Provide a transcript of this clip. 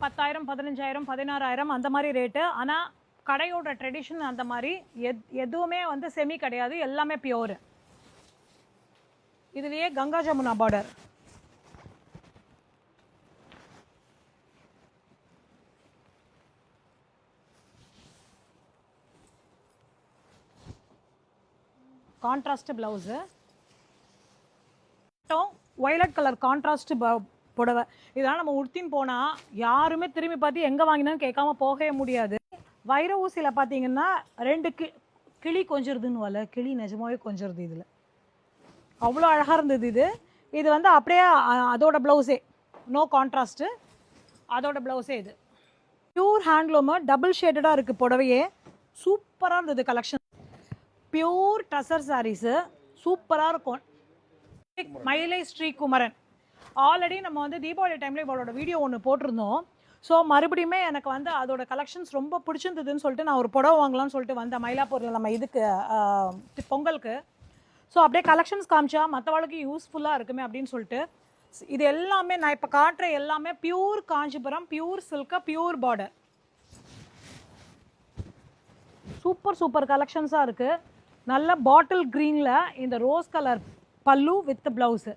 10,000 15,000 16,000 அந்த மாதிரி ரேட்டு. ஆனால் கடையோட ட்ரெடிஷன் அந்த மாதிரி எதுவுமே வந்து செமி கிடையாது, எல்லாமே பியோர். இதுலேயே Ganga Jamuna border, contrast blouse, violet colour contrast புடவை. இதெல்லாம் நம்ம உடுத்தின்னு போனால் யாருமே திரும்பி பார்த்து எங்கே வாங்கினான்னு கேட்காம போகவே முடியாது. வைர ஊசியில் பார்த்தீங்கன்னா 2 கிளி கொஞ்சிருதுன்னு வரல, கிளி நிஜமாவே கொஞ்சிருது. இதில் அவ்வளோ அழகாக இருந்தது. இது வந்து அப்படியே அதோட ப்ளவுஸே, நோ கான்ட்ராஸ்ட்டு, அதோட ப்ளவுஸே. இது பியூர் ஹேண்ட்லூமு, டபுள் ஷேடடாக இருக்குது புடவையே. சூப்பராக இருந்தது கலெக்ஷன். பியூர் டசர் சாரீஸு சூப்பராக இருக்கும். மயிலை ஸ்ரீகுமரன் ஆல்ரெடி நம்ம வந்து தீபாவளி டைமில் இவளோட வீடியோ ஒன்று போட்டிருந்தோம். ஸோ மறுபடியுமே எனக்கு வந்து அதோட கலெக்ஷன்ஸ் ரொம்ப பிடிச்சிருந்ததுன்னு சொல்லிட்டு நான் ஒரு புடவை வாங்கலாம்னு சொல்லிட்டு வந்தேன் மயிலாப்பூரில் நம்ம இதுக்கு பொங்கலுக்கு. ஸோ அப்படியே கலெக்ஷன்ஸ் காமிச்சா மற்றவளுக்கு யூஸ்ஃபுல்லாக இருக்குமே அப்படின்னு சொல்லிட்டு இது எல்லாமே நான் இப்போ காட்டுற எல்லாமே pure Kanchipuram, pure silk, pure border. Super super கலெக்ஷன்ஸாக இருக்குது. நல்ல பாட்டில் க்ரீனில் இந்த ரோஸ் கலர் பல்லு வித் ப்ளவுஸு.